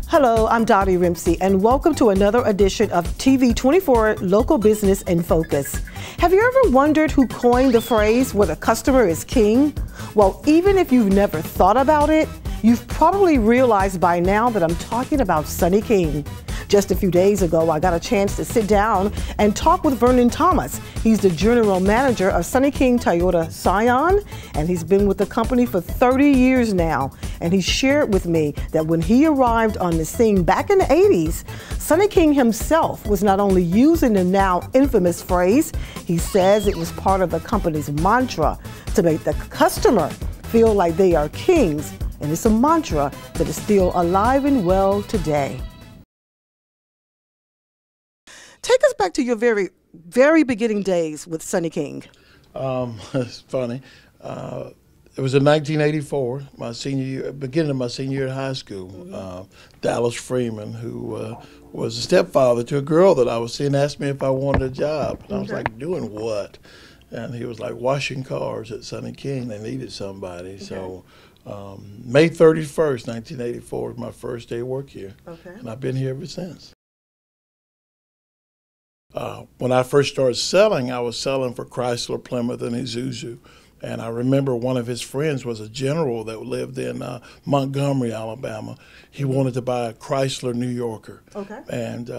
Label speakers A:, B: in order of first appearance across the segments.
A: Hello, I'm Dottie Rimpsey, and welcome to another edition of TV24 Local Business in Focus. Have you ever wondered who coined the phrase, where the customer is king? Well, even if you've never thought about it, you've probably realized by now that I'm talking about Sonny King. Just a few days ago, I got a chance to sit down and talk with Vernon Thomas. He's the general manager of Sonny King Toyota Scion, and he's been with the company for 30 years now. And he shared with me that when he arrived on the scene back in the 80s, Sonny King himself was not only using the now infamous phrase, he says it was part of the company's mantra to make the customer feel like they are kings. And it's a mantra that is still alive and well today. Take us back to your very beginning days with Sonny King.
B: It's funny. It was in 1984, my senior year, beginning of my senior year in high school. Dallas Freeman, who was a stepfather to a girl that I was seeing, asked me if I wanted a job. And I was like, doing what? And he was like, washing cars at Sonny King. They needed somebody. Okay. So May 31st, 1984 was my first day of work here. Okay. And I've been here ever since. When I first started selling, I was selling for Chrysler, Plymouth, and Isuzu. And I remember one of his friends was a general that lived in Montgomery, Alabama. He wanted to buy a Chrysler New Yorker. Okay. And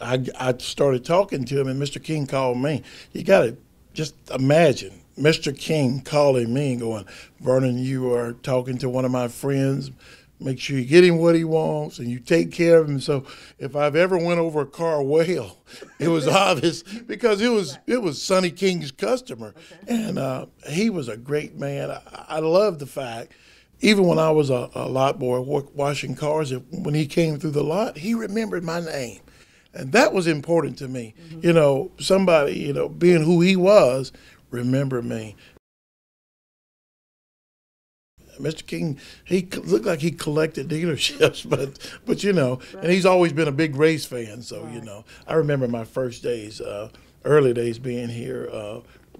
B: I started talking to him, and Mr. King called me. You got to just imagine Mr. King calling me and going, Vernon, you are talking to one of my friends. Make sure you get him what he wants and you take care of him. So if I've ever went over a car well, it was obvious because it was Sonny King's customer. Okay. And he was a great man. I love the fact, even when I was a lot boy washing cars, when he came through the lot, he remembered my name. And that was important to me. Mm-hmm. You know, somebody, you know, being who he was, remember me. Mr. King, he looked like he collected dealerships, but you know, right. And he's always been a big race fan. So, right. You know, I remember my first days, early days being here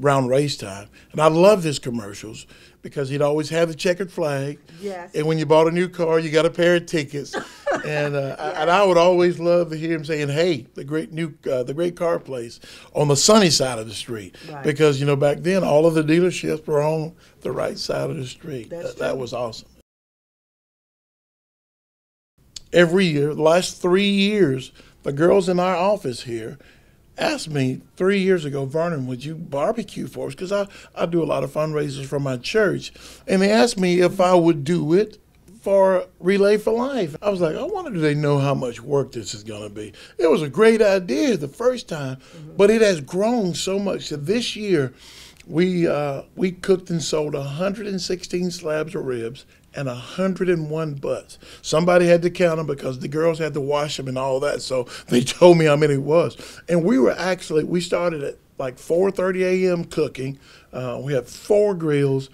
B: around race time. And I loved his commercials because he'd always have the checkered flag. Yes. And when you bought a new car, you got a pair of tickets. And and I would always love to hear him saying, "Hey, the great car place on the sunny side of the street," right. Because you know back then all of the dealerships were on the right side of the street. That was awesome. Every year, the last 3 years, the girls in our office here asked me 3 years ago, Vernon, would you barbecue for us? Because I do a lot of fundraisers for my church, and they asked me if I would do it for Relay for Life. I was like, I wonder do they know how much work this is going to be? It was a great idea the first time, but it has grown so much. So this year, we cooked and sold 116 slabs of ribs and 101 butts. Somebody had to count them because the girls had to wash them and all that, so they told me how many it was. And we started at like 4:30 a.m. cooking. We had 4 grills.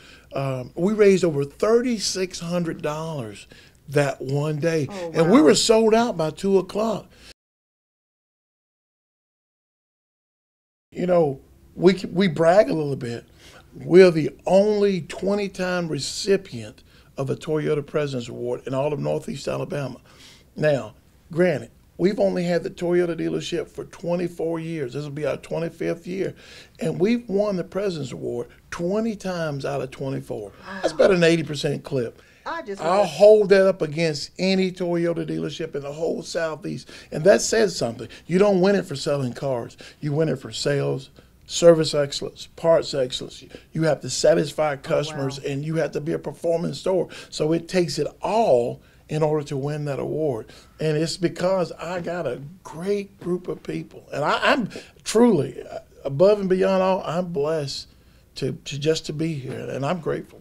B: We raised over $3,600 that one day. Oh, wow. And we were sold out by 2 o'clock. You know, we brag a little bit. We're the only 20-time recipient of a Toyota President's Award in all of Northeast Alabama. Now, granted, we've only had the Toyota dealership for 24 years. This will be our 25th year. And we've won the President's Award 20 times out of 24. Wow. That's about an 80% clip. I'll hold that up against any Toyota dealership in the whole Southeast. And that says something. You don't win it for selling cars. You win it for sales, service excellence, parts excellence. You have to satisfy customers, and you have to be a performance store. So it takes it all in order to win that award. And it's because I got a great group of people. And I'm truly, above and beyond all, I'm blessed to be here, and I'm grateful.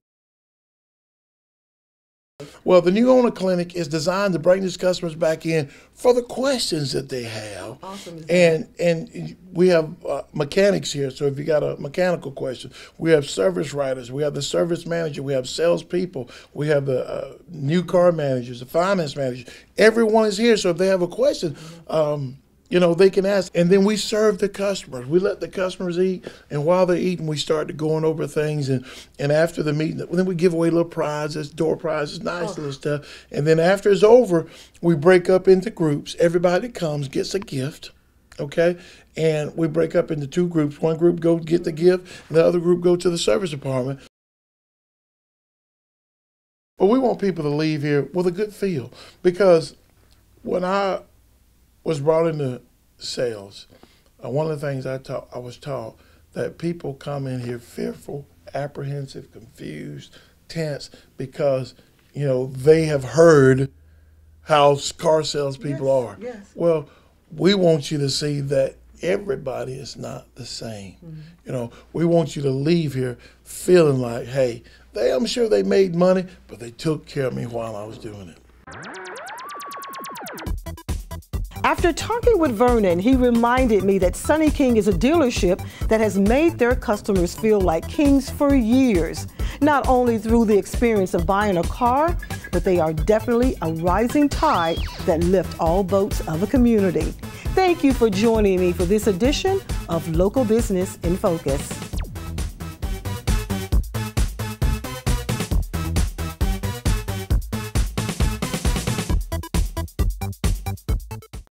B: Well, the New Owner Clinic is designed to bring these customers back in for the questions that they have. Awesome. And we have mechanics here, so if you got a mechanical question, we have service writers, we have the service manager, we have salespeople, we have the new car managers, the finance managers. Everyone is here, so if they have a question, They can ask, and then we serve the customers. We let the customers eat, and while they're eating, we start to going over things, and after the meeting, then we give away little prizes, door prizes, nice little stuff, and then after it's over, we break up into groups. Everybody that comes gets a gift, okay? And we break up into two groups. One group go get the gift, and the other group go to the service department. But we want people to leave here with a good feel, because when I was brought into sales, one of the things I was taught that people come in here fearful, apprehensive, confused, tense, because they have heard how car salespeople are.
A: Yes.
B: Well, we want you to see that everybody is not the same. We want you to leave here feeling like, hey, I'm sure they made money, but they took care of me while I was doing it.
A: After talking with Vernon, he reminded me that Sunny King is a dealership that has made their customers feel like kings for years, not only through the experience of buying a car, but they are definitely a rising tide that lift all boats of a community. Thank you for joining me for this edition of Local Business in Focus.